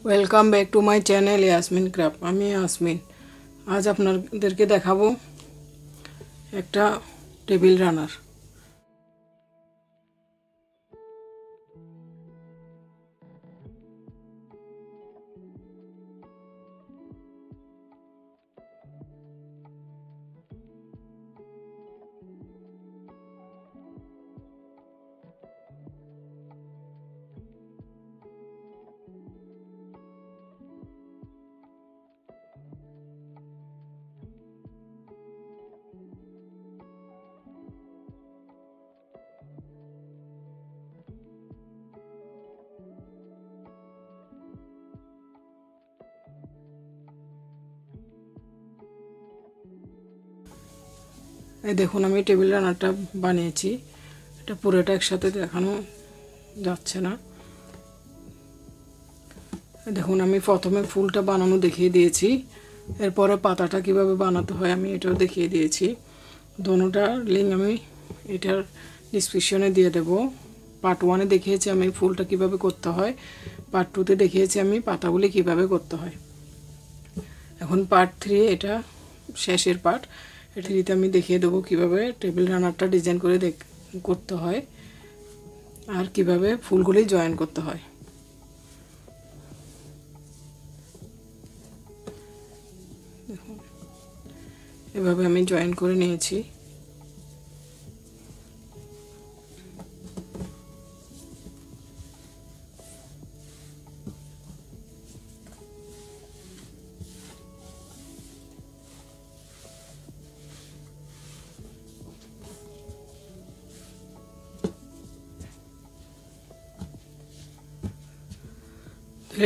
Welcome back to my channel Yasmin craft. আমি ইয়াসমিন। আজ আপনাদেরকে দেখাবো একটা টেবিল রানার। এই দেখুন, আমি টেবিল রানারটা বানিয়েছি। এটা পুরোটা একসাথে দেখানো যাচ্ছে না। দেখুন, আমি প্রথমে ফুলটা বানানো দেখিয়ে দিয়েছি, এরপরে পাতাটা কিভাবে বানাতে হয় আমি এটাও দেখিয়ে দিয়েছি। দোনোটার লিঙ্ক আমি এটার ডিসক্রিপশনে দিয়ে দেব। পার্ট 1-এ দেখিয়েছি আমি ফুলটা কিভাবে করতে হয়, পার্ট 2-তে দেখিয়েছি আমি পাতাগুলি কিভাবে করতে হয়। এখন পার্ট 3 এটা শেষের পার্ট। এটিতে আমি দেখিয়ে দেবো কিভাবে টেবিল রানারটা ডিজাইন করে করতে হয় আর কিভাবে ফুলগুলি জয়েন করতে হয়। দেখুন, এভাবে আমি জয়েন করে নিয়েছি।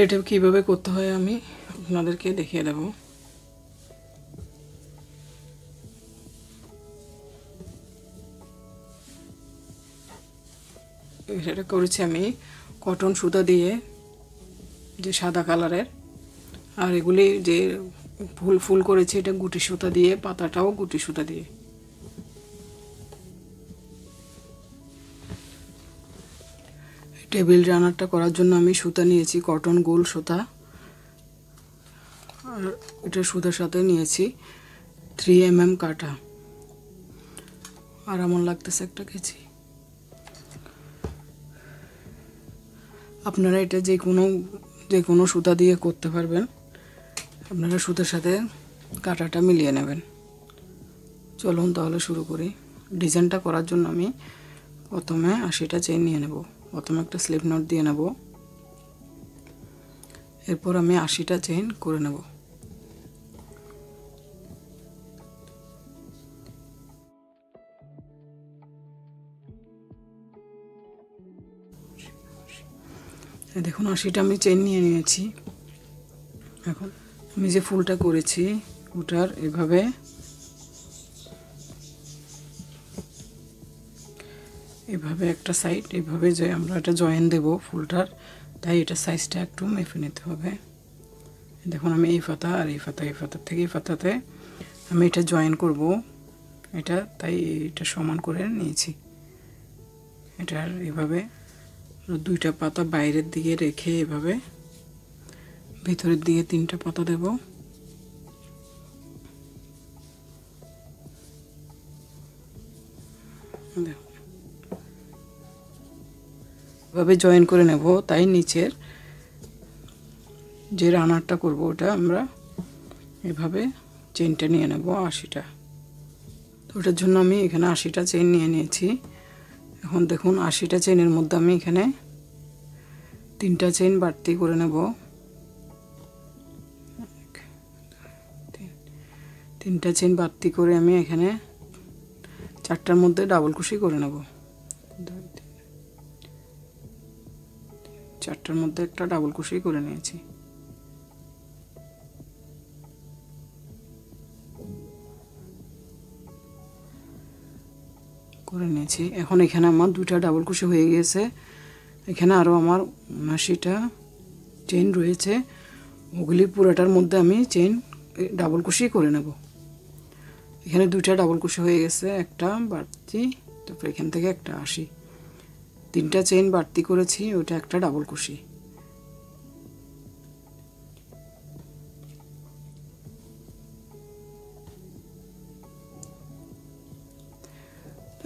এটা কীভাবে করতে হয় আমি আপনাদেরকে দেখিয়ে দেব। এটা করেছি আমি কটন সুতা দিয়ে, যে সাদা কালারের, আর এগুলি যে ফুল করেছি এটা গুটি সুতা দিয়ে, পাতাটাও গুটি সুতা দিয়ে। টেবিল রানারটা করার জন্য আমি সুতা নিয়েছি কটন গোল সুতা, আর এটা সুতার সাথে নিয়েছি 3mm কাটা, আর আমার লাগতেছে একটা কেচি। আপনারা এটা যে কোনো সুতা দিয়ে করতে পারবেন। আপনারা সুতার সাথে কাটাটা মিলিয়ে নেবেন। চলুন তাহলে শুরু করি। ডিজাইনটা করার জন্য আমি প্রথমে 80টা চেইন নিয়ে নেব। প্রথমে একটা স্লিপ নট দিয়ে নেব, এরপর আমি 80টা চেইন করে নেব। দেখুন, 80টা আমি চেইন নিয়ে নিয়েছি। এখন আমি যে ফুলটা করেছি ওটার এভাবে একটা সাইড এভাবে যে আমরা এটা জয়েন দেব ফুলটার, তাই এটা সাইজটা একটু মেপে নিতে হবে। দেখুন, আমি এই পাতা আর এই পাতার থেকে এই পাতাতে আমি এটা জয়েন করব, এটা তাই এটা সমান করে নিয়েছি। এটার এভাবে দুইটা পাতা বাইরের দিকে রেখে এভাবে ভিতরের দিকে 3টা পাতা দেব। দেখুন, এভাবে জয়েন করে নেব, তাই নিচের যে রানারটা করব ওটা আমরা এভাবে চেইনটা নিয়ে নেব 80টা। তো ওটার জন্য আমি এখানে 80টা চেইন নিয়ে নিয়েছি। এখন দেখুন, 80টা চেইনের মধ্যে আমি এখানে 3টা চেইন বাড়তি করে নেব। 3টা চেইন বাড়তি করে আমি এখানে 4টার মধ্যে ডাবল কুশি করে নেব। 4টার মধ্যে একটা ডাবল কুশি করে নিয়েছি। এখন এখানে আমার 2টা ডাবল কুশি হয়ে গিয়েছে। এখানে আরও আমার 79টা চেইন রয়েছে, ওগুলি পুরোটার মধ্যে আমি চেইন ডাবল কুশি করে নেব। এখানে 2টা ডাবল কুশি হয়ে গেছে, একটা বাড়তি, তারপর এখান থেকে একটা 80, 3টা চেইন বাড়তি করেছি, ওটা একটা ডাবল কুশি।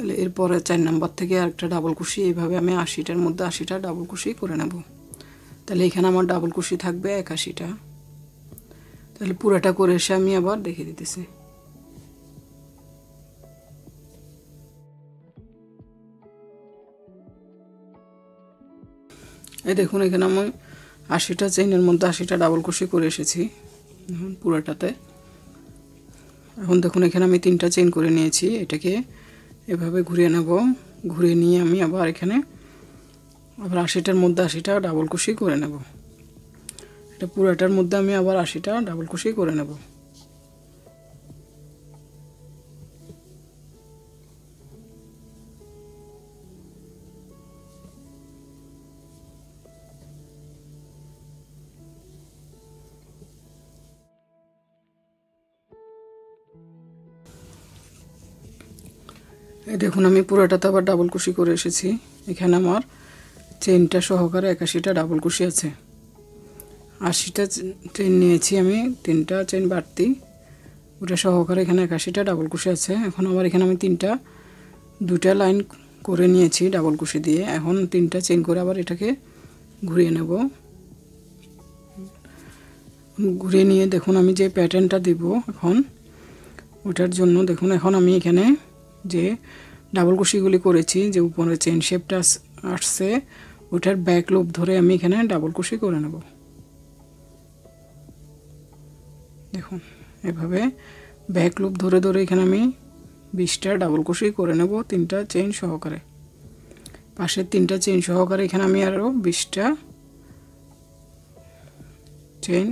তাহলে এরপরে 4 নাম্বার থেকে আরেকটা ডাবল কুশি, এইভাবে আমি 80টার মধ্যে 80টা ডাবল কুশি করে নেব। তাহলে এখানে আমার ডাবল কুশি থাকবে 81টা। তাহলে পুরোটা করে এসে আমি আবার দেখিয়ে দিতেছি। এই দেখুন এখানে আমি 80টা চেইনের মধ্যে 80টা ডাবল কুশি করে এসেছি পুরোটাতে। এখন দেখুন এখানে আমি 3টা চেইন করে নিয়েছি। এটাকে এভাবে ঘুরিয়ে নেব। ঘুরিয়ে নিয়ে আমি আবার এখানে আবার 80টার মধ্যে 80টা ডাবল কুশি করে নেব। এটা পুরোটার মধ্যে আমি আবার 80টা ডাবল কুশি করে নেব। এই দেখুন আমি পুরোটাতে আবার ডাবল কুশি করে এসেছি। এখানে আমার চেইনটা সহকারে 81টা ডাবল কুশি আছে। 80টা চেইন নিয়েছি আমি, 3টা চেইন বাড়তি, ওটা সহকারে এখানে 81টা ডাবল কুশি আছে। এখন আবার এখানে আমি 2টা লাইন করে নিয়েছি ডাবল কুশি দিয়ে। এখন 3টা চেইন করে আবার এটাকে ঘুরিয়ে নেব। ঘুরিয়ে নিয়ে দেখুন আমি যে প্যাটার্নটা দিব এখন, ওটার জন্য দেখুন এখন আমি এখানে যে ডাবল কুশিগুলি করেছি, যে উপরে চেইন শেপটা আসছে, ওটার ব্যাক লুপ ধরে আমি এখানে ডাবল কুশি করে নেব। দেখুন এভাবে ব্যাক লুপ ধরে ধরে এখানে আমি 20টা ডাবল কুশি করে নেব, 3টা চেইন সহকারে। পাশের 3টা চেইন সহকারে এখানে আমি আরও 20টা চেইন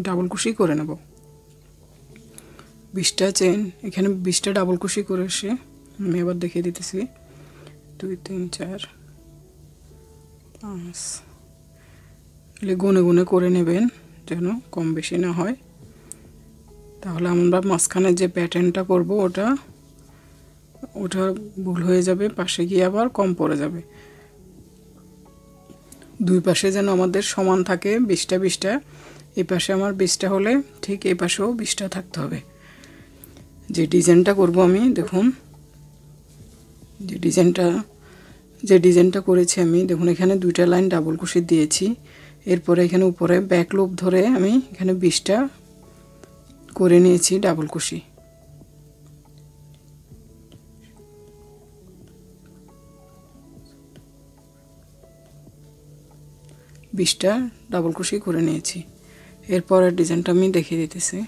ডাবল কুশি করে নেব। 20টা চেইন এখানে 20টা ডাবল কুশি করে এসে আমি আবার দেখিয়ে দিতেছি। 2 3 4 5 গুনে গুনে করে নেবেন যেন কম বেশি না হয়, তাহলে আমরা মাঝখানে যে প্যাটার্নটা করব ওটা ভুল হয়ে যাবে, পাশে গিয়ে আবার কম পড়ে যাবে। দুই পাশে যেন আমাদের সমান থাকে 20টা 20টা। এই পাশে আমার 20টা হলে ঠিক এই পাশেও 20টা থাকতে হবে। যে ডিজাইনটা করব আমি, দেখুন যে ডিজাইনটা করেছি আমি, দেখুন এখানে 2টা লাইন ডাবল কুশি দিয়েছি। এরপরে এখানে উপরে ব্যাক লুপ ধরে আমি এখানে 20টা করে নিয়েছি ডাবল কুশি। বিশটা ডাবল কুশি করে নিয়েছি। এরপরের ডিজাইনটা আমি দেখিয়ে দিতেছি।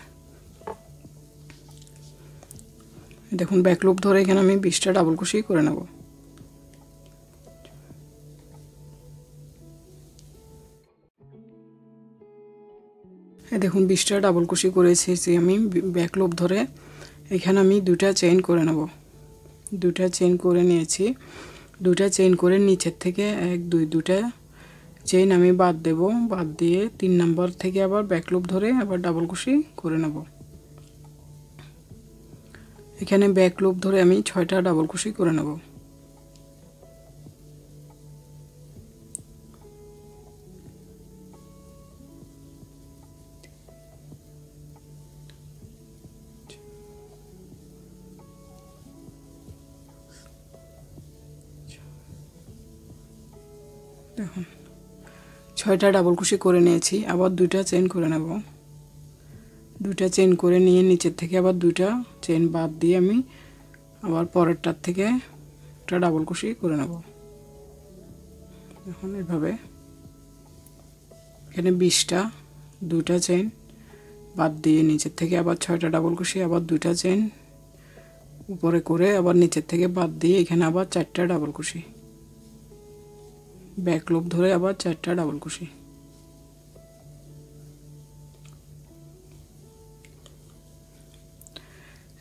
দেখুন ব্যাক লুপ ধরে এখানে আমি 20টা ডাবল কুশি করে নেব। দেখুন 20টা ডাবল কুশি করে এসেছি আমি ব্যাক লুপ ধরে। এখানে আমি 2টা চেইন করে নেব। 2টা চেইন করে নিয়েছি। 2টা চেইন করে নিচের থেকে 1 2 2টা চেইন আমি বাদ দেব। বাদ দিয়ে 3 নাম্বার থেকে আবার ব্যাক লুপ ধরে আবার ডাবল কুশি করে নেব। এখানে ব্যাক লুপ ধরে আমি 6টা ডাবল কুশি করে নেব। দেখুন 6টা ডাবল কুশি করে নিয়েছি। আবার 2টা চেইন করে নেব। 2টা চেইন করে নিয়ে নিচের থেকে আবার 2টা চেইন বাদ দিয়ে আমি আবার পরেরটার থেকে একটা ডাবল কুশি করে নেব। এখন এভাবে এখানে 20টা 2টা চেইন বাদ দিয়ে নিচের থেকে আবার 6টা ডাবল কুশি, আবার 2টা চেইন উপরে করে আবার নিচের থেকে বাদ দিয়ে এখানে আবার 4টা ডাবল কুশি, ব্যাক লুপ ধরে আবার 4টা ডাবল কুশি।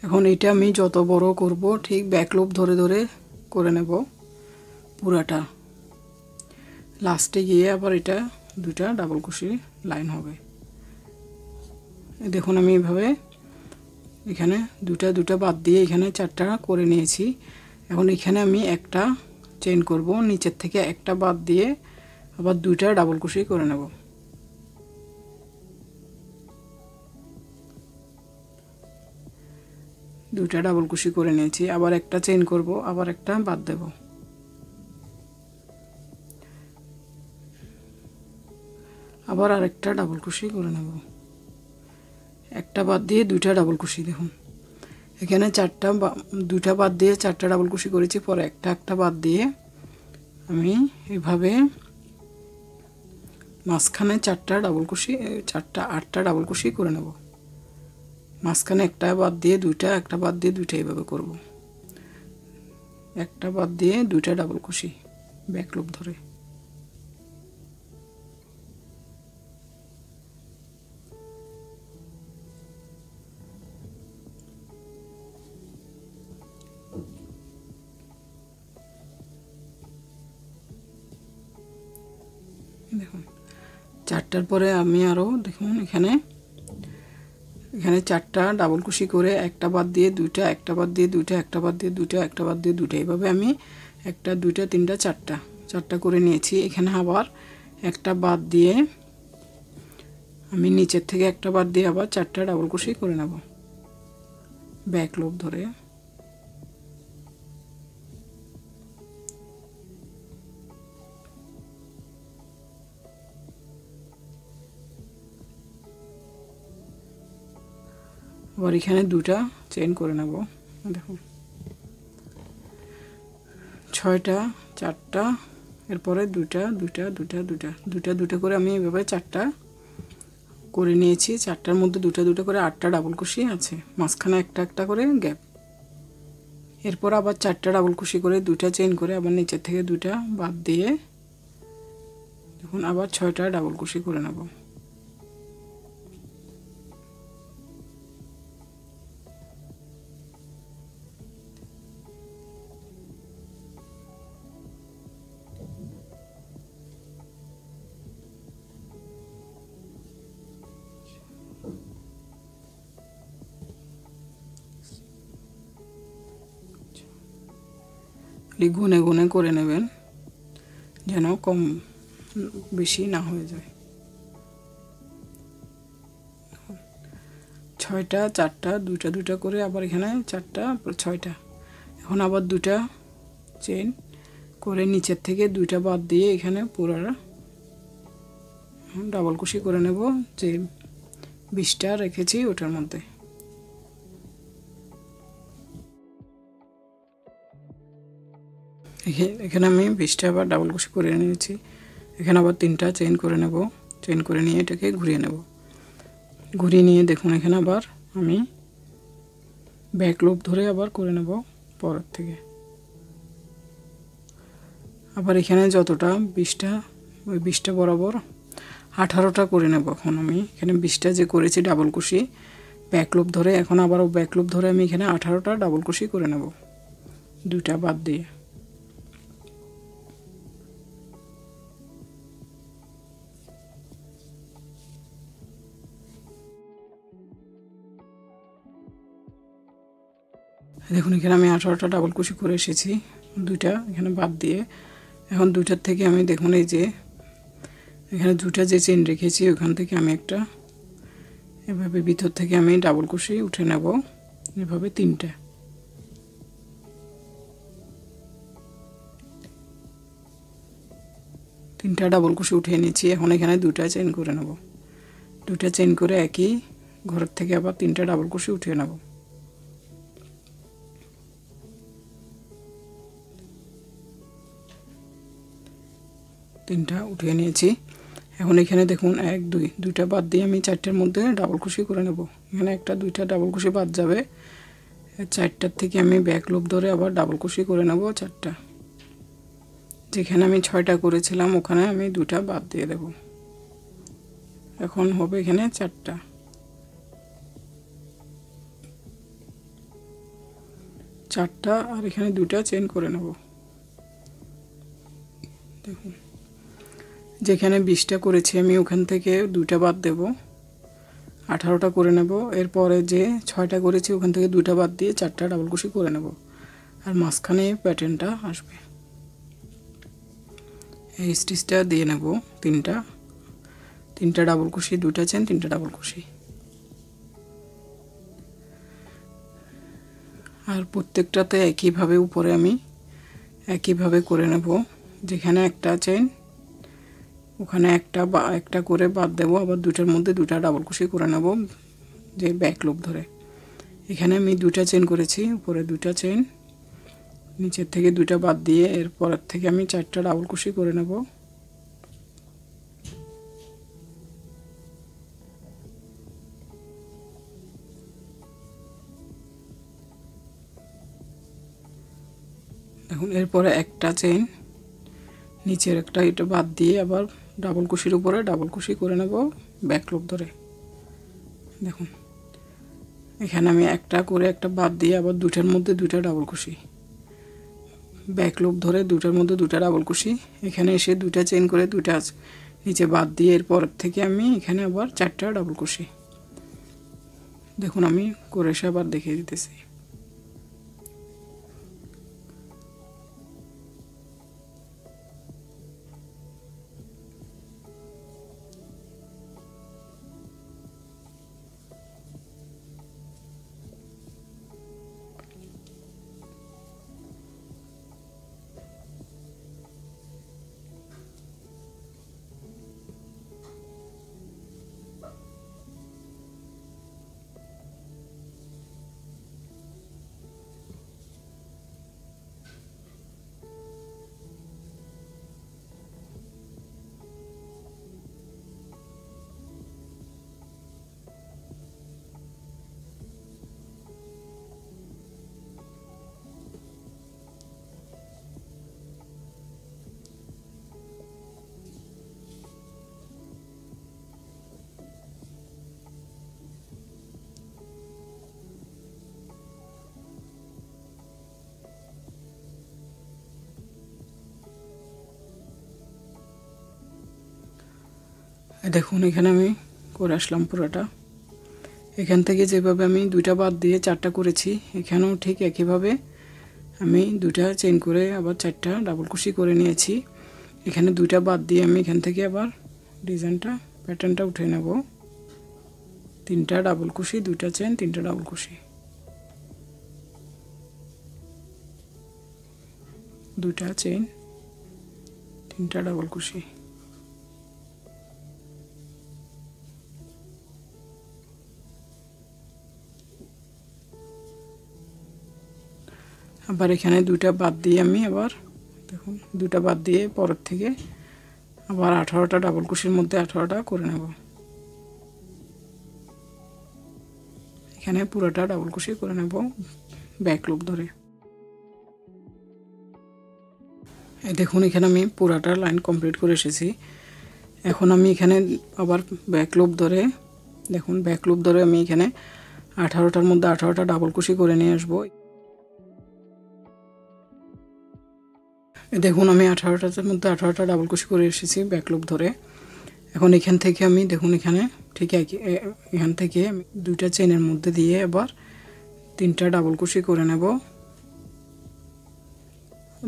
এখন এটা আমি যত বড় করব ঠিক ব্যাক লুপ ধরে ধরে করে নেব পুরাটা। লাস্টে গিয়ে আবার এটা 2টা ডাবল কুশি লাইন হবে। দেখুন আমি এইভাবে এখানে 2টা বাদ দিয়ে এখানে 4টা করে নিয়েছি। এখন এখানে আমি একটা চেইন করব, নিচের থেকে একটা বাদ দিয়ে আবার 2টা ডাবল কুশি করে নেব। দুইটা ডাবল কুশি করে নিয়েছি। আবার একটা চেইন করব, আবার একটা বাদ দেব। আবার আরেকটা ডাবল কুশি করে নেব। একটা বাদ দিয়ে দুইটা ডাবল কুশি। দেখুন এখানে দুইটা বাদ দিয়ে চারটা ডাবল কুশি করেছি। পরে একটা বাদ দিয়ে আমি এভাবে মাঝখানে চারটা আটটা ডাবল কুশি করে নেব। মাঝখানে একটা বাদ দিয়ে দুইটা, একটা বাদ দিয়ে দুইটা, এইভাবে করব। একটা বাদ দিয়ে দুইটা ডাবল কুশি ব্যাক লুপ ধরে। দেখুন চারটার পরে আমি আরও দেখুন এখানে চারটা ডাবল কুশি করে একটা বাদ দিয়ে দুইটা, একটা বাদ দিয়ে দুইটা, একটা বাদ দিয়ে দুইটা, একটা বাদ দিয়ে দুইটা, এইভাবে আমি একটা দুইটা তিনটা চারটা করে নিয়েছি। এখানে আবার একটা বাদ দিয়ে আমি নিচের থেকে একটা বাদ দিয়ে আবার চারটা ডাবল কুশি করে নেব ব্যাক লুপ ধরে। আবার এখানে দুটা চেইন করে নেব। দেখুন ছয়টা, চারটা, এরপরে দুইটা দুইটা দুইটা দুইটা দুইটা দুইটা করে আমি এভাবে চারটা করে নিয়েছি। চারটার মধ্যে দুটা দুটো করে আটটা ডাবল কুশি আছে, মাঝখানে একটা একটা করে গ্যাপ। এরপর আবার চারটা ডাবল কুশি করে দুইটা চেইন করে আবার নিচের থেকে দুইটা বাদ দিয়ে দেখুন আবার ছয়টা ডাবল কুশি করে নেব। গুনে গুনে করে নেবেন যেন কম বেশি না হয়ে যায়। ছয়টা, চারটা, দুইটা দুইটা করে আবার এখানে চারটা, ছয়টা। এখন আবার দুটা চেইন করে নিচের থেকে দুইটা বাদ দিয়ে এখানে পুরো ডাবল কুশি করে নেব যে 20টা রেখেছি ওটার মধ্যে। এখানে আমি 20টা আবার ডাবল কুশি করে নিয়েছি। এখানে আবার 3টা চেইন করে নেব। চেইন করে নিয়ে এটাকে ঘুরিয়ে নেব। ঘুরিয়ে নিয়ে দেখুন এখানে আবার আমি ব্যাক লুপ ধরে আবার করে নেব পরের থেকে। আবার এখানে যতটা 20টা, ওই 20টা বরাবর 18টা করে নেব। এখন আমি এখানে 20টা যে করেছি ডাবল কুশি ব্যাক লুপ ধরে, এখন আবারও ব্যাক লুপ ধরে আমি এখানে 18টা ডাবল কুশি করে নেব দুইটা বাদ দিয়ে। দেখুন এখানে আমি 18টা ডাবল কুশি করে এসেছি দুইটা এখানে বাদ দিয়ে। এখন দুইটার থেকে আমি দেখুন এই যে এখানে দুটা যে চেইন রেখেছি ওখান থেকে আমি একটা এভাবে ভিতর থেকে আমি ডাবল কুশি উঠে নেব এভাবে তিনটা ডাবল কুশি উঠিয়ে নিয়েছি। এখন এখানে দুটা চেইন করে নেব। দুটা চেইন করে একই ঘরের থেকে আবার 3টা ডাবল কুশি উঠিয়ে নেব। তিনটা উঠিয়ে নিয়েছি। এখন এখানে দেখুন 1 2 দুইটা বাদ দিয়ে আমি চারটার মধ্যে ডাবল কুশি করে নেব। এখানে একটা দুইটা ডাবল কুশি বাদ যাবে। চারটার থেকে আমি ব্যাক লুপ ধরে আবার ডাবল কুশি করে নেব চারটা। যেখানে আমি 6টা করেছিলাম ওখানে আমি দুটা বাদ দিয়ে দেব। এখন হবে এখানে চারটা আর এখানে দুটা চেইন করে নেব। দেখুন যেখানে 20টা করেছি আমি ওখান থেকে দুইটা বাদ দেব, 18টা করে নেব। এরপরে যে 6টা করেছি ওখান থেকে দুইটা বাদ দিয়ে চারটা ডাবল কুশি করে নেব আর মাঝখানে প্যাটার্নটা আসবে। এই স্টিচটা দিয়ে নেব তিনটা ডাবল কুশি, দুইটা চেন, 3টা ডাবল কুশি। আর প্রত্যেকটাতে একইভাবে উপরে আমি একইভাবে করে নেব। যেখানে একটা চেইন ওখানে একটা করে বাদ দেব, আবার দুটার মধ্যে দুটা ডাবল কুশি করে নেব যে ব্যাক লুপ ধরে। এখানে আমি দুটা চেইন করেছি, উপরে দুটা চেইন, নিচের থেকে দুটা বাদ দিয়ে এরপরের থেকে আমি 4টা ডাবল কুশি করে নেব। দেখুন এরপরে একটা চেইন, নিচের একটা এটা বাদ দিয়ে আবার ডাবল কুশির উপরে ডাবল কুশি করে নেব ব্যাক লুপ ধরে। দেখুন এখানে আমি একটা করে একটা বাদ দিয়ে আবার দুটার মধ্যে দুটা ডাবল কুশি, ব্যাক লুপ ধরে দুটার মধ্যে দুটা ডাবল কুশি, এখানে এসে দুটা চেইন করে দুটা নিচে বাদ দিয়ে এরপর থেকে আমি এখানে আবার 4টা ডাবল কুশি। দেখুন আমি করে এসে আবার দেখিয়ে দিতেছি। দেখুন এখানে আমি করে আসলাম পুরোটা। এখান থেকে যেভাবে আমি দুইটা বাদ দিয়ে 4টা করেছি, এখানেও ঠিক একইভাবে আমি দুটা চেইন করে আবার 4টা ডাবল কুশি করে নিয়েছি। এখানে দুইটা বাদ দিয়ে আমি এখান থেকে আবার ডিজাইনটা প্যাটার্নটা উঠে নেব। 3টা ডাবল কুশি, দুইটা চেইন, 3টা ডাবল কুশি, দুইটা চেইন, 3টা ডাবল কুশি। আবার এখানে দুইটা বাদ দিয়ে আমি আবার দেখুন দুইটা বাদ দিয়ে পরের থেকে আবার 18টা ডাবল কুশির মধ্যে 18টা করে নেব। এখানে পুরোটা ডাবল কুশি করে নেব ব্যাক লুপ ধরে। এই দেখুন এখানে আমি পুরোটা লাইন কমপ্লিট করে এসেছি। এখন আমি এখানে আবার ব্যাক লুপ ধরে দেখুন ব্যাক লুপ ধরে আমি এখানে 18টার মধ্যে 18টা ডাবল কুশি করে নিয়ে আসবো। দেখুন আমি 18টার মধ্যে 18টা ডাবল কুশি করে এসেছি ব্যাক লুপ ধরে। এখন এখান থেকে আমি দেখুন এখানে ঠিক এখান থেকে আমি দুইটা চেইনের মধ্যে দিয়ে আবার 3টা ডাবল কুশি করে নেব,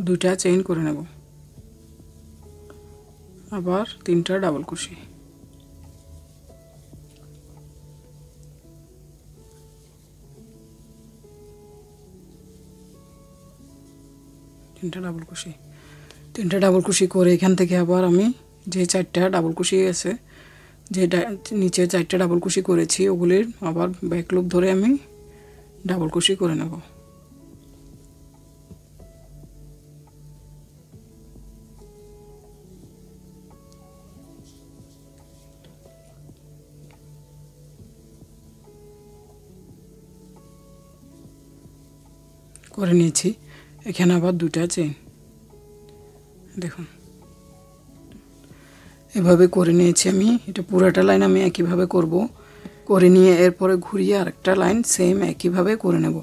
দুইটা চেইন করে নেব, আবার 3টা ডাবল কুশি, তিনটা ডাবল কুশি, 3টা ডাবল কুশি করে এখান থেকে আবার আমি যে 4টা ডাবল কুশি আছে, যে নিচে 4টা ডাবল কুশি করেছি ওগুলির আবার ব্যাক লুপ ধরে আমি ডাবল কুশি করে নেব। করে নিয়েছি। এখানে আবার দুটা চেইন দেখুন এভাবে করে নিয়েছি আমি। এটা পুরোটা লাইন আমি একইভাবে করব, করে নিয়ে এরপরে ঘুরিয়ে আরেকটা লাইন সেম একইভাবে করে নেব।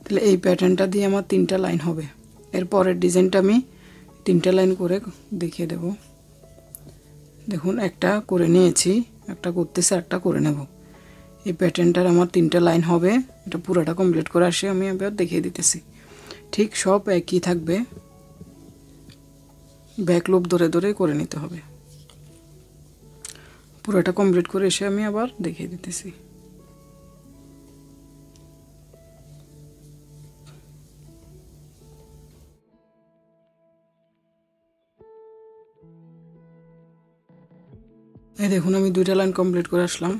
তাহলে এই প্যাটার্নটা দিয়ে আমার 3টা লাইন হবে। এরপরের ডিজাইনটা আমি 3টা লাইন করে দেখিয়ে দেব। দেখুন একটা করে নিয়েছি, একটা করতেছি, একটা করে নেব। এই প্যাটার্নটার আমার 3টা লাইন হবে। এটা পুরোটা কমপ্লিট করে আসে আমি এবার দেখিয়ে দিতেছি। ঠিক সব একই থাকবে, ব্যাক লুপ ধরে ধরে করে নিতে হবে। পুরোটা কমপ্লিট করে এসে আমি আবার দেখিয়ে দিতেছি। এই দেখুন আমি দুইটা লাইন কমপ্লিট করে আসলাম।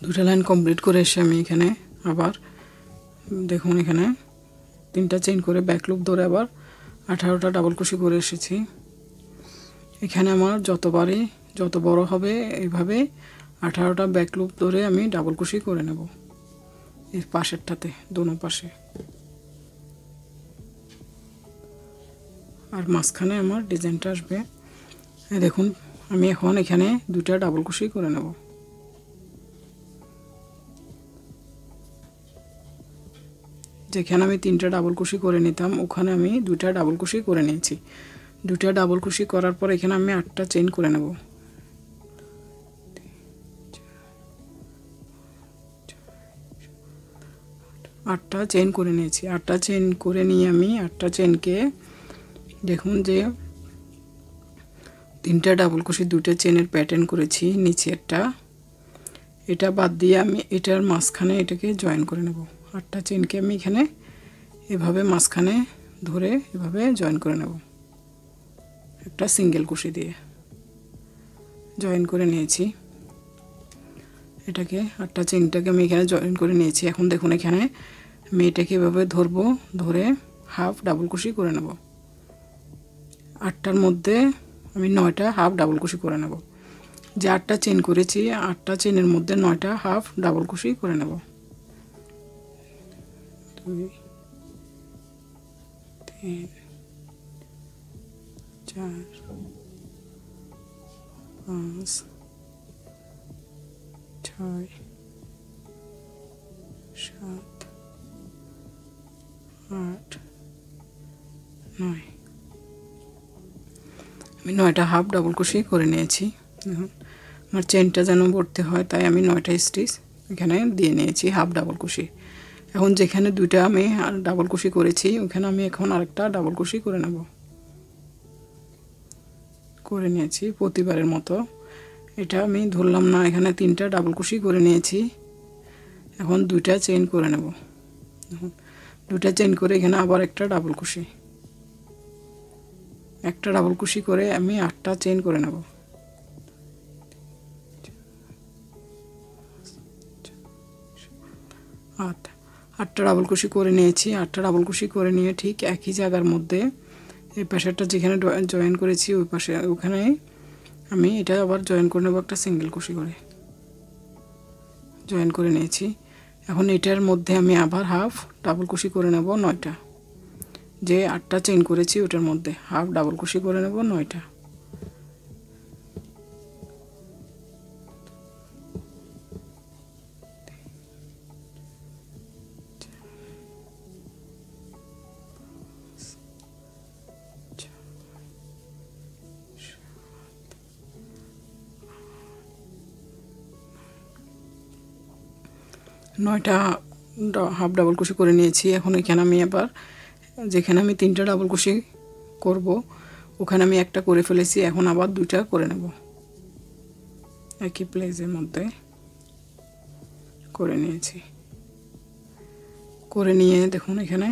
দুইটা লাইন কমপ্লিট করে এসে আমি এখানে আবার দেখুন এখানে 3টা চেইন করে ব্যাক লুপ ধরে আবার 18টা ডাবল কুশি করে এসেছি। এখানে আমার যত বড় হবে এইভাবে 18টা ব্যাক লুপ ধরে আমি ডাবল কুশি করে নেব এই পাশেরটাতে, দোনো পাশে। আর মাঝখানে আমার ডিজাইনটা আসবে। এই দেখুন আমি এখন এখানে 2টা ডাবল কুশি করে নেব। যেখানে আমি 3টা ডাবল কুশি করে নিতাম ওখানে আমি 2টা ডাবল কুশি করে নিয়েছি। 2টা ডাবল কুশি করার পর এখানে আমি 8টা চেইন করে নেব। 8টা চেইন করে নিয়েছি। 8টা চেইন করে নিয়ে আমি 8টা চেইনকে দেখুন যে 3টা ডাবল কুশি 2টা চেইনের প্যাটার্ন করেছি নিচেরটা, এটা বাদ দিয়ে আমি এটার মাঝখানে এটাকে জয়েন করে নেব। 8টা চেইনকে আমি এখানে এভাবে মাঝখানে ধরে এভাবে জয়েন করে নেব, একটা সিঙ্গেল কুশি দিয়ে জয়েন করে নিয়েছি। এটাকে 8টা চেইনটাকে আমি এখানে জয়েন করে নিয়েছি। এখন দেখুন এখানে আমি এটাকে এভাবে ধরবো, ধরে হাফ ডাবল কুশি করে নেব। 8টার মধ্যে আমি 9টা হাফ ডাবল কুশি করে নেব। যে 8টা চেইন করেছি 8টা চেইনের মধ্যে 9টা হাফ ডাবল কুশি করে নেব। 2 3 4 5 6 7 8 9 আমি 9টা হাফ ডাবল কুশি করে নিয়েছি। দেখুন আমার চেনটা যেন ভরতে হয় তাই আমি 9টা স্টিচ এখানে দিয়ে নিয়েছি হাফ ডাবল কুশি। এখন যেখানে 2টা আমি ডাবল কুশি করেছি ওখানে আমি এখন আরেকটা ডাবল কুশি করে নেব। করে নিয়েছি প্রতিবারের মতো। এটা আমি ধরলাম না, এখানে 3টা ডাবল কুশি করে নিয়েছি। এখন 2টা চেইন করে নেব। দেখুন 2টা চেইন করে এখানে আবার একটা ডাবল কুশি, একটা ডাবল কুশি করে আমি 8টা চেইন করে নেব। 8টা ডাবল কুশি করে নিয়েছি। 8টা ডাবল কুশি করে নিয়ে ঠিক একই জায়গার মধ্যে এই পাশেরটা যেখানে জয়েন করেছি ওই পাশে ওখানে আমি এটা আবার জয়েন করে নেব, একটা সিঙ্গেল কুশি করে জয়েন করে নিয়েছি। এখন এটার মধ্যে আমি আবার হাফ ডাবল কুশি করে নেব 9টা। যে 8টা চেইন করেছি ওটার মধ্যে হাফ ডাবল কুশি করে নেব 9টা। নয়টা হাফ ডাবল কুশি করে নিয়েছি। এখন এখানে আমি আবার যেখানে আমি 3টা ডাবল কুশি করব ওখানে আমি একটা করে ফেলেছি। এখন আবার 2টা করে নেব, একই প্লেসের মধ্যে করে নিয়েছি। করে নিয়ে দেখুন এখানে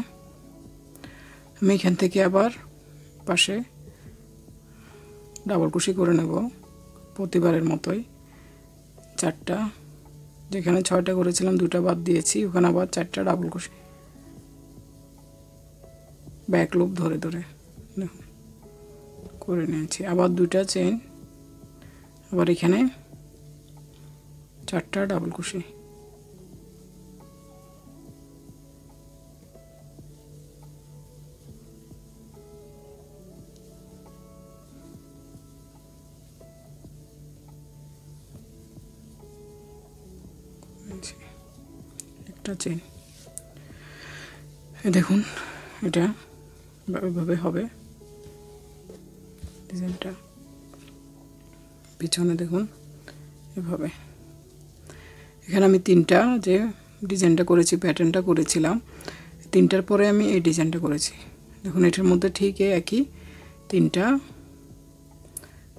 আমি এখান থেকে আবার পাশে ডাবল কুশি করে নেব প্রতিবারের মতোই। 4টা, যেখানে 6টা করেছিলাম 2টা বাদ দিয়েছি, ওখানে আবার 4টা ডাবল কুশি ব্যাক লুপ ধরে ধরে দেখুন করে নিয়েছি। আবার 2টা চেইন, আবার এখানে 4টা ডাবল কুশি। একটা চেইন, দেখুন এটা এভাবে হবে ডিজাইনটা। পিছনে দেখুন এভাবে। এখানে আমি 3টা যে ডিজাইনটা করেছি প্যাটার্নটা করেছিলাম 3টার পরে আমি এই ডিজাইনটা করেছি। দেখুন এটার মধ্যে ঠিক একই 3টা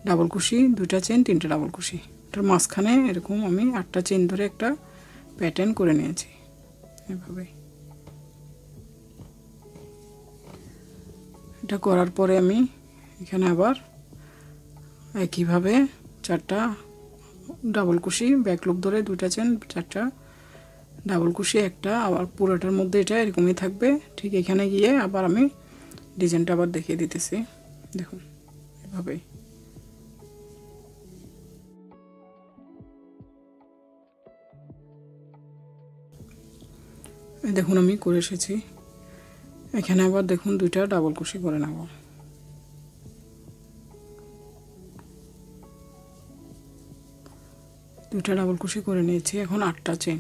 ডাবল কুশি, 2টা চেইন, 3টা ডাবল কুশি। এটার মাঝখানে এরকম আমি 8টা চেইন ধরে একটা প্যাটার্ন করে নিয়েছি এভাবে। এটা করার পরে আমি এখানে আবার একইভাবে 4টা ডাবল কুশি ব্যাক লুপ ধরে 2টা চেন, 4টা ডাবল কুশি, একটা আবার পুরোটার মধ্যে এটা এরকমই থাকবে। ঠিক এখানে গিয়ে আবার আমি ডিজাইনটা আবার দেখিয়ে দিতেছি। দেখুন এভাবেই দেখুন আমি করে এসেছি। এখানে আবার দেখুন 2টা ডাবল কুশি করে নেব। দুটা ডাবল কুশি করে নিয়েছি। এখন 8টা চেন,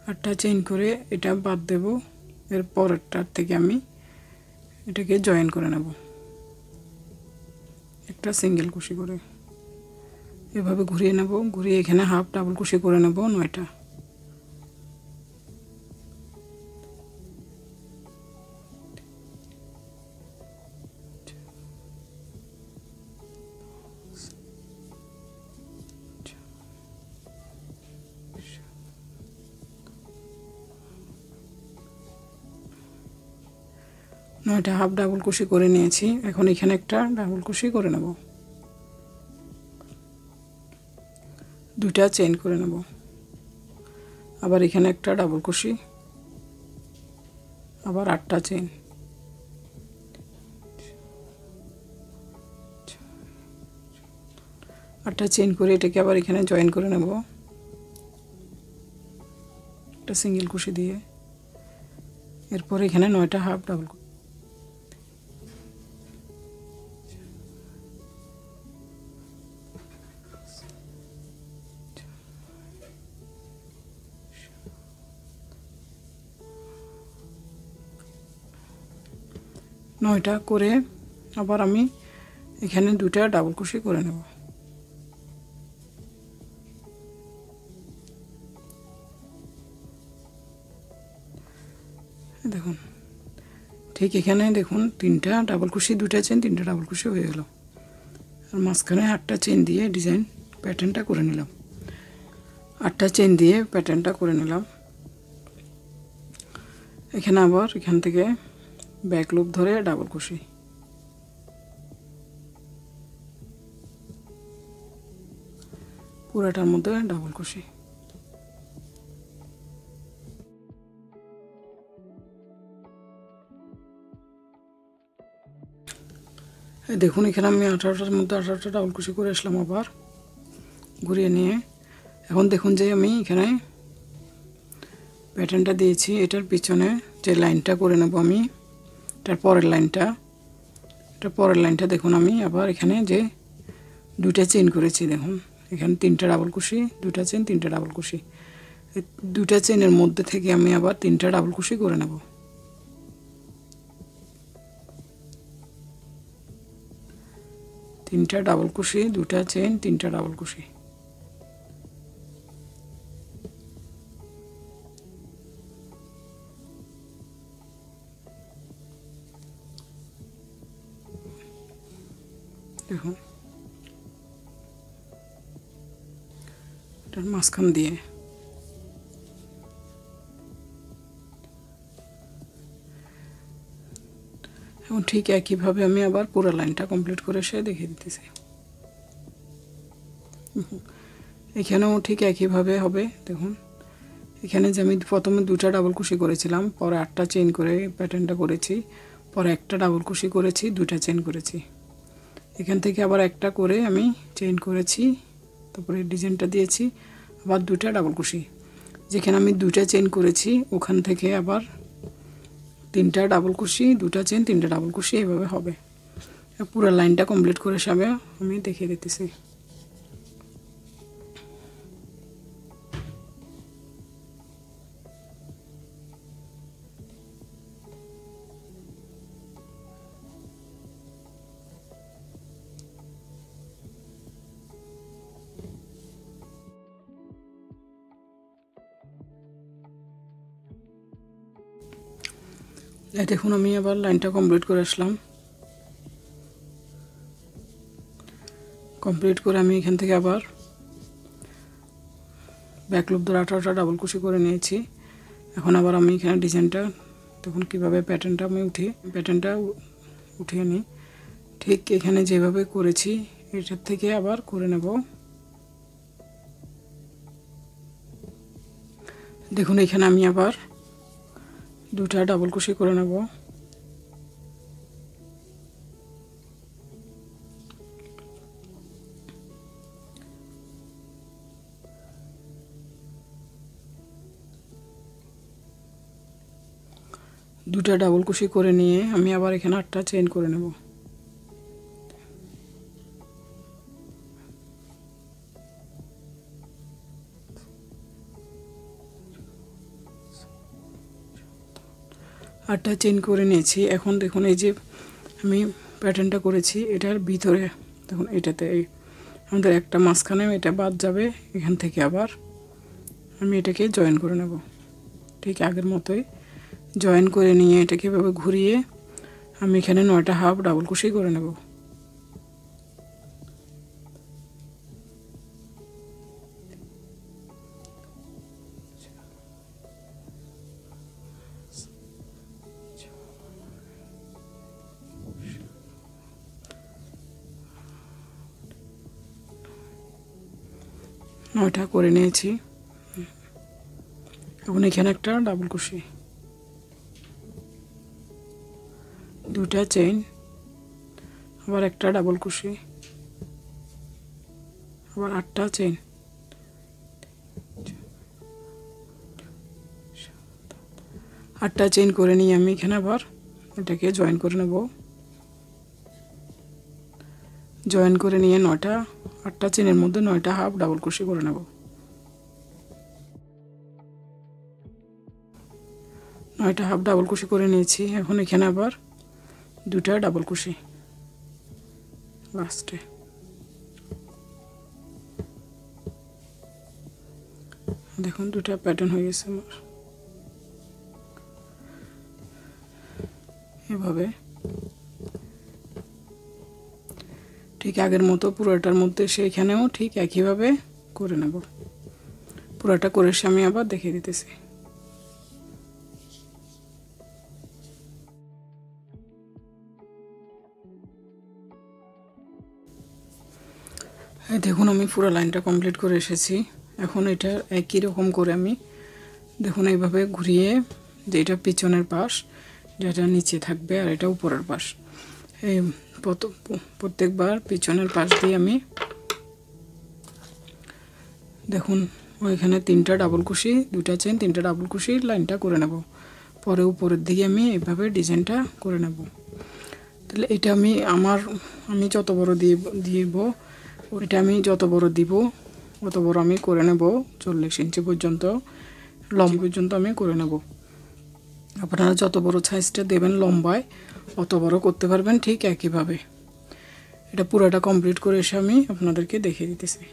8টা চেন করে এটা বাদ দেব। এর পরেরটার থেকে আমি এটাকে জয়েন করে নেব একটা সিঙ্গেল কুশি করে, এভাবে ঘুরিয়ে নেব। ঘুরিয়ে এখানে হাফ ডাবল কুশি করে নেব 9টা। নয়টা হাফ ডাবল কুশি করে নিয়েছি। এখন এখানে একটা ডাবল কুশি করে নেব, 2টা চেইন করে নেব। আবার এখানে একটা ডাবল কুশি, আবার 8টা চেইন, আটটা চেইন করে এটাকে আবার এখানে জয়েন করে নেব একটা সিঙ্গেল কুশি দিয়ে। এরপর এখানে 9টা হাফ ডাবল, 9টা করে আবার আমি এখানে 2টা ডাবল কুশি করে নেব। দেখুন ঠিক এখানে দেখুন 3টা ডাবল কুশি, 2টা চেন, 3টা ডাবল কুশি হয়ে গেল। আর মাঝখানে 8টা চেন দিয়ে ডিজাইন প্যাটার্নটা করে নিলাম। 8টা চেন দিয়ে প্যাটার্নটা করে নিলাম। এখানে আবার এখান থেকে ব্যাক লুপ ধরে ডাবল কুশি, পুরাটার মধ্যে ডাবল কুশি। দেখুন এখানে আমি 18টার মধ্যে 18টা ডাবল কুশি করে আসলাম আবার ঘুরিয়ে নিয়ে। এখন দেখুন যে আমি এখানে প্যাটার্নটা দিয়েছি, এটার পিছনে যে লাইনটা করে নেব আমি, এটার পরের লাইনটা, এটার পরের লাইনটা দেখুন আমি আবার এখানে যে 2টা চেইন করেছি, দেখুন এখানে 3টা ডাবল কুশি, 2টা চেইন, 3টা ডাবল কুশি। এই 2টা চেইনের মধ্যে থেকে আমি আবার 3টা ডাবল কুশি করে নেব। 3টা ডাবল কুশি, 2টা চেইন, 3টা ডাবল কুশি। দেখুন এটার মাঝখান দিয়ে এখন ঠিক একইভাবে আমি আবার পুরো লাইনটা কমপ্লিট করে এসে দেখিয়ে দিতেছি। এখানেও ঠিক একইভাবে হবে। দেখুন এখানে যে আমি প্রথমে 2টা ডাবল কুশি করেছিলাম, পরে 8টা চেইন করে প্যাটার্নটা করেছি, পরে একটা ডাবল কুশি করেছি, 2টা চেইন করেছি। এখান থেকে আবার একটা করে আমি চেইন করেছি, তারপরে ডিজাইনটা দিয়েছি, আবার 2টা ডাবল কুশি। যেখানে আমি 2টা চেইন করেছি ওখান থেকে আবার 3টা ডাবল কুশি, 2টা চেইন, 3টা ডাবল কুশি, এইভাবে হবে। পুরো লাইনটা কমপ্লিট করে সবে আমি দেখিয়ে দিতেছি। দেখুন আমি আবার লাইনটা কমপ্লিট করে আসলাম। কমপ্লিট করে আমি এখান থেকে আবার ব্যাক লুপ ধরে 18টা ডাবল কুশি করে নিয়েছি। এখন আবার আমি এখানে ডিজাইনটা দেখুন কীভাবে প্যাটার্নটা আমি উঠিয়ে নিই। ঠিক এখানে যেভাবে করেছি এটার থেকে আবার করে নেব। দেখুন এখানে আমি আবার দুটা ডাবল কুশি করে নেব। দুটা ডাবল কুশি করে নিয়ে আমি আবার এখানে 8টা চেইন করে নেব। আটটা চেইন করে নিয়েছি। এখন দেখুন এই যে আমি প্যাটার্নটা করেছি এটার ভিতরে দেখুন এটাতে আমাদের একটা মাঝখানে এটা বাদ যাবে, এখান থেকে আবার আমি এটাকে জয়েন করে নেব। ঠিক আগের মতোই জয়েন করে নিয়ে এটাকে এভাবে ঘুরিয়ে আমি এখানে 9টা হাফ ডাবল কুশি করে নেব। নয়টা করে নিয়েছি। এখন এখানে একটা ডাবল কুশি, দুটা চেইন, আবার একটা ডাবল কুশি, আবার 8টা চেইন, 8টা চেইন করে নিয়ে আমি এখানে আবার এটাকে জয়েন করে নেব। জয়েন করে নিয়ে 8টা চেইনের মধ্যে 9টা হাফ ডাবল কুশি করে নেব। 9টা হাফ ডাবল কুশি করে নিয়েছি। এখন এখানে আবার দুটা ডাবল কুশি লাস্টে। দেখুন দুটা প্যাটার্ন হয়ে গেছে আমার। এভাবে ঠিক আগের মতো পুরোটার মধ্যে সেইখানেও ঠিক একইভাবে করে নেব। পুরোটা করে এসে আমি আবার দেখিয়ে দিতেছি। দেখুন আমি পুরো লাইনটা কমপ্লিট করে এসেছি। এখন এটা একই রকম করে আমি দেখুন এইভাবে ঘুরিয়ে, যে এটা পিছনের পাশ, যেটা নিচে থাকবে আর এটা উপরের পাশ, এই প্রত্যেকবার পিছনের পাশ দিয়ে আমি দেখুন ওইখানে 3টা ডাবল কুশি, 2টা চেইন, 3টা ডাবল কুশি লাইনটা করে নেব। পরে উপরের দিকে আমি এইভাবে ডিজাইনটা করে নেব। তাহলে এটা আমি যত বড় দিব ওইটা আমি যত বড় দিব অত বড় আমি করে নেব। 40 ইঞ্চি পর্যন্ত লম্বা পর্যন্ত আমি করে নেব। আপনারা যত বড় সাইজটা দেবেন লম্বায় অত বড় করতে পারবেন। ঠিক একইভাবে এটা পুরোটা কমপ্লিট করে এসে আমি আপনাদেরকে দেখিয়ে দিতেছি।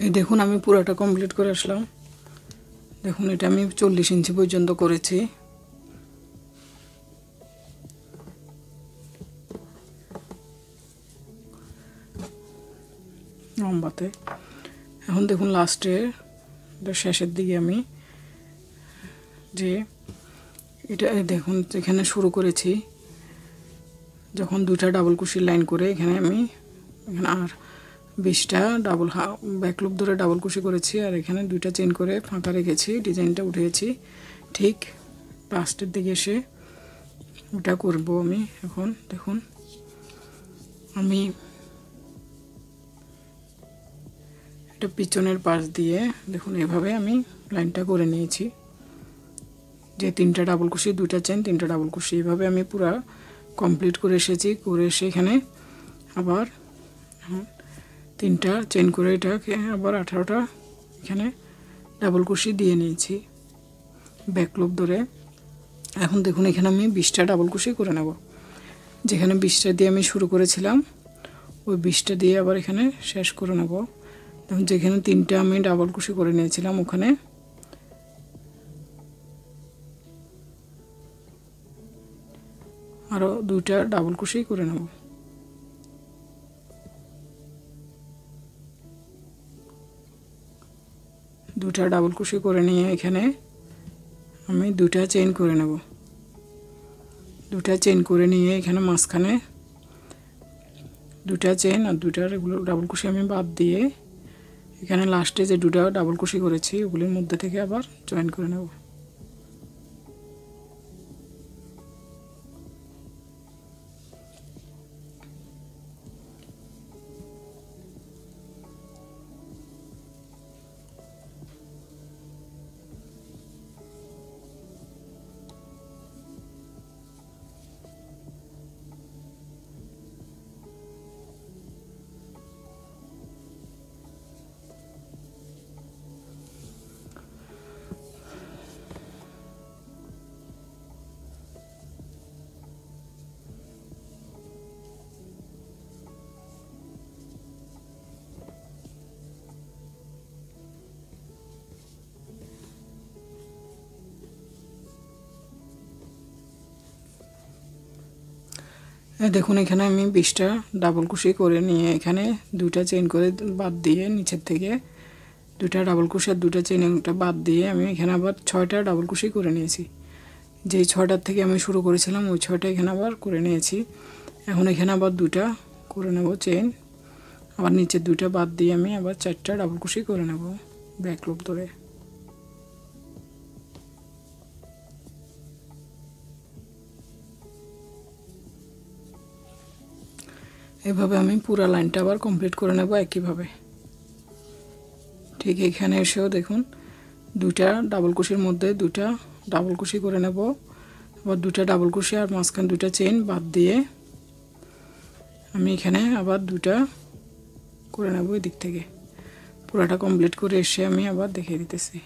এই দেখুন আমি পুরোটা কমপ্লিট করে আসলাম। দেখুন এটা আমি 40 ইঞ্চি পর্যন্ত করেছি। লম্বাতে এখন দেখুন লাস্টের শেষের দিকে আমি যে এটা দেখুন এখানে শুরু করেছি যখন 2টা ডাবল কুশির লাইন করে এখানে আমি আর 20টা ডাবল ব্যাকলুপ ধরে ডাবল কুশি করেছি আর এখানে 2টা চেইন করে ফাঁকা রেখেছি, ডিজাইনটা উঠিয়েছি। ঠিক লাস্টের দিকে এসে ওটা করব আমি। এখন দেখুন আমি এটা পিছনের পাশ দিয়ে দেখুন এভাবে আমি লাইনটা করে নিয়েছি, যে 3টা ডাবল কুশি, 2টা চেইন, 3টা ডাবল কুশি, এভাবে আমি পুরো কমপ্লিট করে এসেছি। করে এসে এখানে আবার 3টা চেইন করে এটাকে আবার 18টা এখানে ডাবল কুশি দিয়ে নিয়েছি ব্যাকলুপ ধরে। এখন দেখুন এখানে আমি 20টা ডাবল কুশি করে নেব। যেখানে 20টা দিয়ে আমি শুরু করেছিলাম ওই 20টা দিয়ে আবার এখানে শেষ করে নেব। যেখানে 3টা আমি ডাবল কুশি করে নিয়েছিলাম ওখানে আরও দুইটা ডাবল কুশি করে নেব। দুইটা ডাবল কুশি করে নিয়ে এখানে আমি দুইটা চেইন করে নেব। দুইটা চেইন করে নিয়ে এখানে মাঝখানে দুইটা চেইন আর দুইটা রেগুলার ডাবল কুশি আমি বাদ দিয়ে এখানে লাস্টে যে দুটো ডাবল কুশি করেছি ওগুলির মধ্যে থেকে আবার জয়েন করে নেব। দেখুন এখানে আমি 20টা ডাবল কুশি করে নিয়ে এখানে দুইটা চেইন করে বাদ দিয়ে নিচের থেকে দুইটা ডাবল কুশি আর দুইটা চেইনটা বাদ দিয়ে আমি এখানে আবার 6টা ডাবল কুশি করে নিয়েছি। যেই 6টার থেকে আমি শুরু করেছিলাম ওই 6টা এখানে আবার করে নিয়েছি। এখন এখানে আবার দুইটা করে নেব চেইন, আবার নিচের দুইটা বাদ দিয়ে আমি আবার 4টা ডাবল কুশি করে নেব ব্যাক লুপ ধরে। এভাবে আমি পুরো লাইনটা আবার কমপ্লিট করে নেব একইভাবে। ঠিক এখানে এসেও দেখুন দুইটা ডাবল কুশির মধ্যে দুইটা ডাবল কুশি করে নেব, আবার দুইটা ডাবল কুশি আর মাঝখানে দুইটা চেইন বাদ দিয়ে আমি এখানে আবার দুইটা করে নেব এই দিক থেকে। পুরোটা কমপ্লিট করে এসে আমি আবার দেখিয়ে দিতেছি।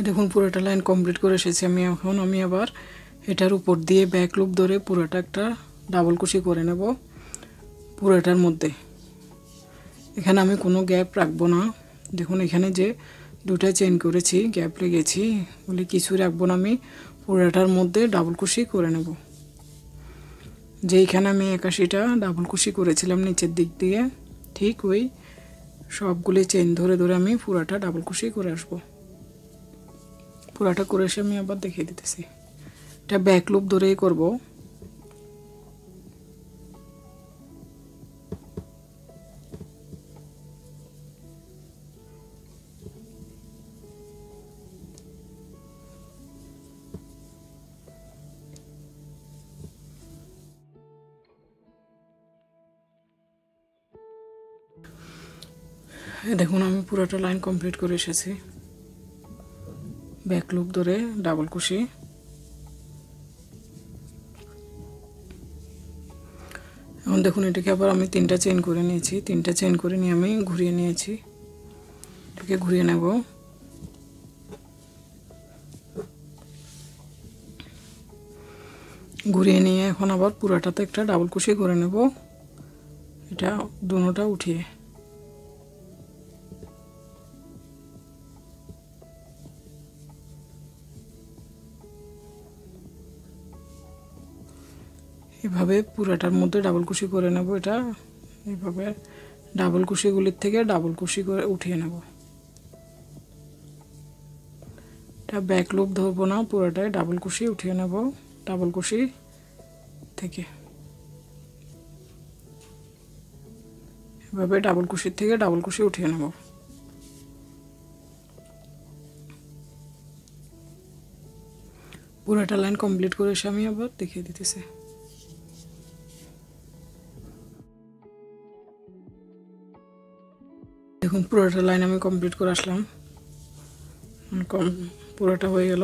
দেখুন পুরোটা লাইন কমপ্লিট করে এসেছি আমি। এখন আমি আবার এটার উপর দিয়ে ব্যাক লুপ ধরে পুরোটা একটা ডাবল কুশি করে নেব পুরোটার মধ্যে। এখানে আমি কোনো গ্যাপ রাখবো না। দেখুন এখানে যে দুটো চেইন করেছি গ্যাপ লেগেছি বলে কিছু রাখবো না, আমি পুরোটার মধ্যে ডাবল কুশি করে নেব। যেইখানে আমি 81টা ডাবল কুশি করেছিলাম নিচের দিক দিয়ে ঠিক ওই সবগুলি চেইন ধরে ধরে আমি পুরোটা ডাবল কুশি করে আসবো। পুরাটা করে এসে আমি আবার দেখিয়ে দিতেছি। এটা ব্যাক লুপ ধরেই করব। দেখুন আমি পুরোটা লাইন কমপ্লিট করে এসেছি ব্যাক লুপ ধরে ডাবল কুশি। এখন দেখুন এটাকে আবার আমি 3টা চেইন করে নিয়েছি। 3টা চেইন করে নিয়ে আমি ঘুরিয়ে নিয়েছি। এটাকে ঘুরিয়ে নেব। ঘুরিয়ে নিয়ে এখন আবার পুরাটাতে একটা ডাবল কুশি করে নেব, এটা দুটোটা উঠিয়ে। এভাবে পুরাটার মধ্যে ডাবল কুশি করে নেব। এটা এইভাবে ডাবল কুশিগুলির থেকে ডাবল কুশি করে উঠিয়ে নেব। এটা ব্যাক লুপ ধরবো না, পুরোটাই ডাবল কুশি উঠিয়ে নেব ডাবল কুশি থেকে। এভাবে ডাবল কুশির থেকে ডাবল কুশি উঠিয়ে নেব। পুরোটা লাইন কমপ্লিট করে এসে আমি আবার দেখিয়ে দিতেছি। দেখুন পুরোটা লাইন আমি কমপ্লিট করে আসলাম, পুরোটা হয়ে গেল।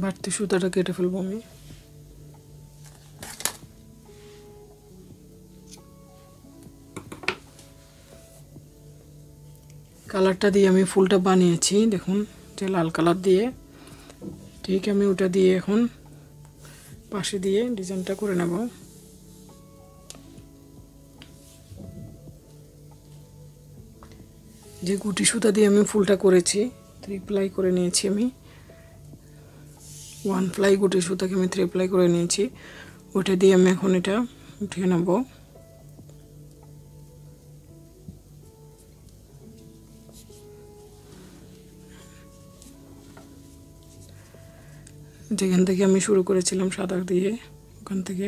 বাড়তি সুতাটা কেটে ফেলবো আমি। কালারটা দিয়ে আমি ফুলটা বানিয়েছি, দেখুন যে লাল কালার দিয়ে, ঠিক আমি ওটা দিয়ে এখন পাশে দিয়ে ডিজাইনটা করে নেব। যে গুটি সুতা দিয়ে আমি ফুলটা করেছি 3 প্লাই করে নিয়েছি আমি, 1 প্লাই গুটি সুতাকে আমি 3 প্লাই করে নিয়েছি, ওটা দিয়ে আমি এখন এটা উঠিয়ে নেব। যেখান থেকে আমি শুরু করেছিলাম সাদা দিয়ে, ওখান থেকে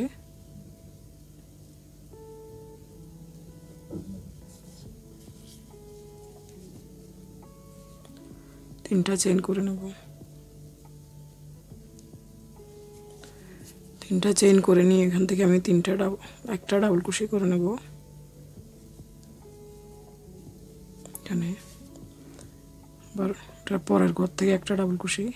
তিনটা চেইন করে নেব। তিনটা চেইন করে নিয়ে এখান থেকে আমি একটা ডাবল কুশি করে নেব এখানে। আবার এটার পরের ঘর থেকে একটা ডাবল কুশি,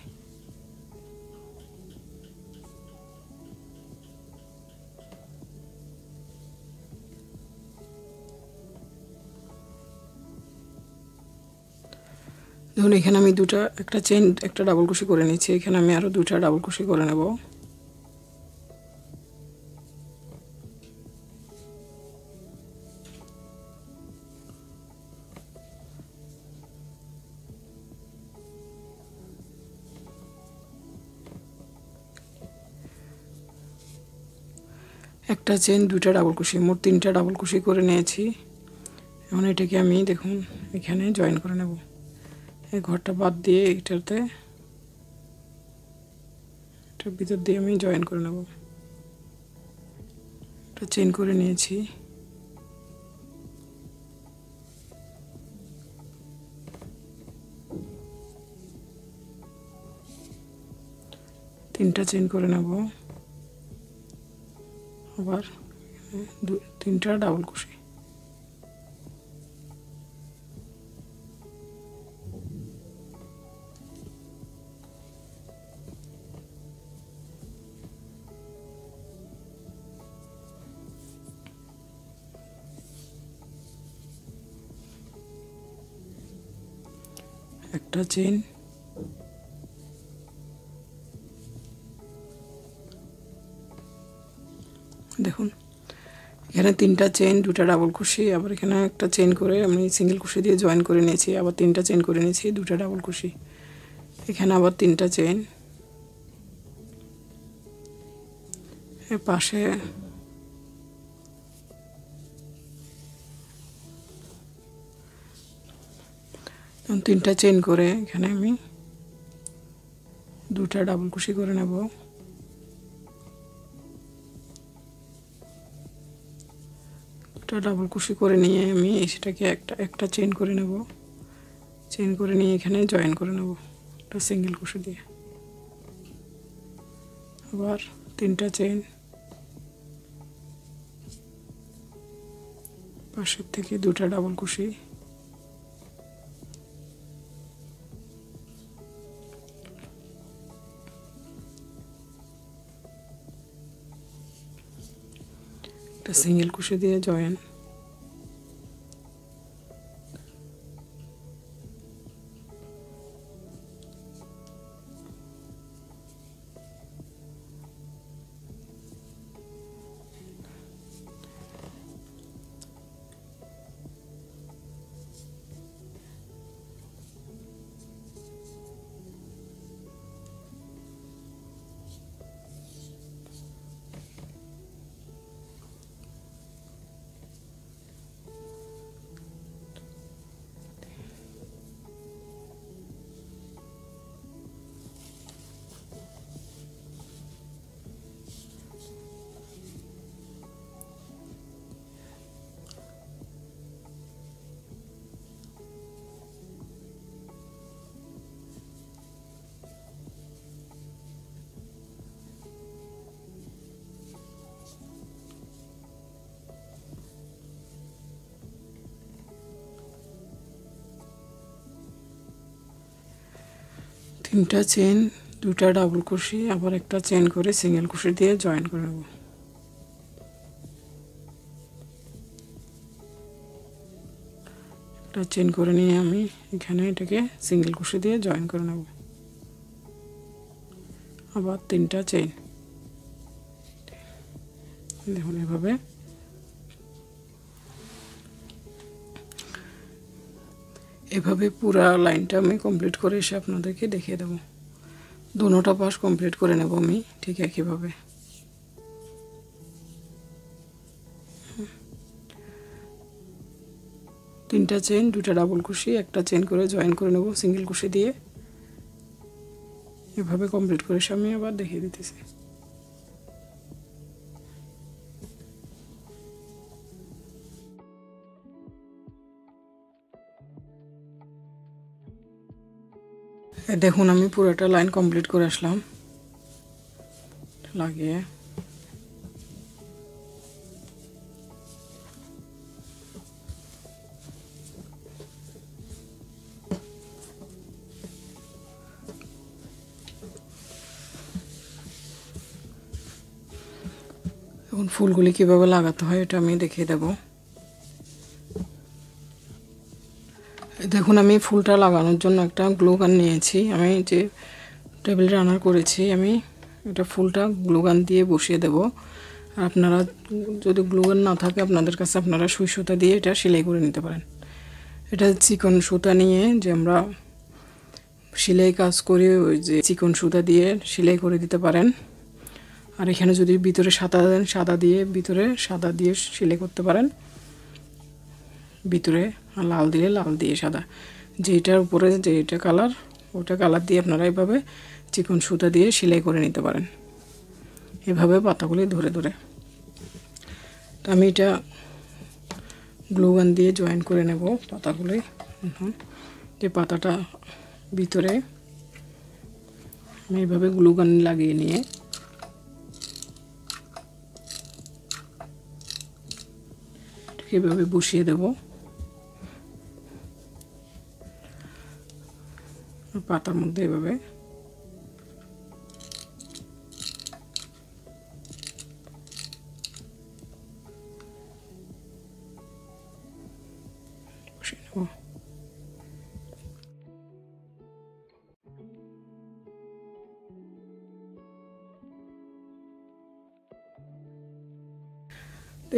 দেখুন এখানে আমি একটা চেইন একটা ডাবল কুশি করে নিয়েছি, এখানে আমি আরো 2টা ডাবল কুশি করে নেব। একটা চেইন 2টা ডাবল কুশি, মোট 3টা ডাবল কুশি করে নিয়েছি। এখন এটাকে আমি দেখুন এখানে জয়েন করে নেব, এই ঘরটা বাদ দিয়ে এটার ভিতর দিয়ে আমি জয়েন করে নেব। এটা চেইন করে নিয়েছি, তিনটা চেইন করে নেব, আবার 3টা ডাবল কুশি। একটা চেইন, দেখুন এখানে 3টা চেইন 2টা ডাবল কুশি, আবার এখানে একটা চেইন করে আমি সিঙ্গেল কুশি দিয়ে জয়েন করে নিয়েছি, আবার 3টা চেইন করে নিয়েছি 2টা ডাবল কুশি, এখানে আবার 3টা চেইন, এর পাশে তিনটা চেইন করে এখানে আমি 2টা ডাবল কুশি করে নেব। একটা ডাবল কুশি করে নিয়ে আমি সেটাকে একটা চেইন করে নেব, চেইন করে নিয়ে এখানে জয়েন করে নেব একটা সিঙ্গেল কুশি দিয়ে, আবার 3টা চেইন, পাশের থেকে 2টা ডাবল কুশি, একটা সিঙ্গেল কুশি দিয়ে জয়েন, 3টা চেন, 2টা ডাবল ক্রোশে, আবার একটা চেন করে সিঙ্গেল ক্রোশে দিয়ে জয়েন করে নেব। একটা চেন করে নিয়ে আমি এখানে এটাকে সিঙ্গেল ক্রোশে দিয়ে জয়েন করে নেব। আবার 3টা চেন, দেখুন এভাবে। এভাবে পুরো লাইনটা আমি কমপ্লিট করে এসে আপনাদেরকে দেখিয়ে দেব। দোনোটা পাশ কমপ্লিট করে নেব আমি ঠিক একইভাবে। তিনটা চেন, 2টা ডাবল ক্রোশে, একটা চেন করে জয়েন করে নেব সিঙ্গেল ক্রোশে দিয়ে। এভাবে কমপ্লিট করে এসে আমি আবার দেখিয়ে দিতেছি। দেখুন আমি পুরোটা লাইন কমপ্লিট করে আসলাম লাগিয়ে। এখন ফুলগুলি কিভাবে লাগাতে হয় এটা আমি দেখিয়ে দেব। দেখুন আমি ফুলটা লাগানোর জন্য একটা গ্লু গান নিয়েছি। আমি যে টেবিল রানার করেছি আমি এটা ফুলটা গ্লু গান দিয়ে বসিয়ে দেব। আর আপনারা যদি গ্লু গান না থাকে আপনাদের কাছে আপনারা সুই সুতা দিয়ে এটা সেলাই করে নিতে পারেন। এটা চিকন সুতা নিয়ে যে আমরা সেলাই কাজ করি ওই যে চিকন সুতা দিয়ে সেলাই করে দিতে পারেন। আর এখানে যদি ভিতরে সাদা দেন সাদা দিয়ে ভিতরে সাদা দিয়ে সেলাই করতে পারেন ভিতরে, আর লাল দিলে লাল দিয়ে সাদা, যেটার উপরে যেটা কালার ওটা কালার দিয়ে আপনারা এভাবে চিকন সুতা দিয়ে সেলাই করে নিতে পারেন এভাবে পাতাগুলি ধরে ধরে। তো আমি এটা গ্লু গান দিয়ে জয়েন করে নেব পাতাগুলি। যে পাতাটা ভিতরে আমি এইভাবে গ্লু গান লাগিয়ে নিয়ে এভাবে বসিয়ে দেব পাতার মধ্যে এভাবে। বসিয়ে নেব।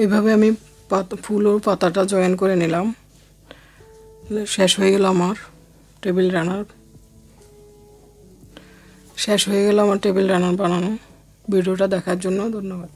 এইভাবে আমি ফুল ও পাতাটা জয়েন করে নিলাম। শেষ হয়ে গেল আমার টেবিল রানার, শেষ হয়ে গেল আমার টেবিল রানার বানানো। ভিডিওটা দেখার জন্য ধন্যবাদ।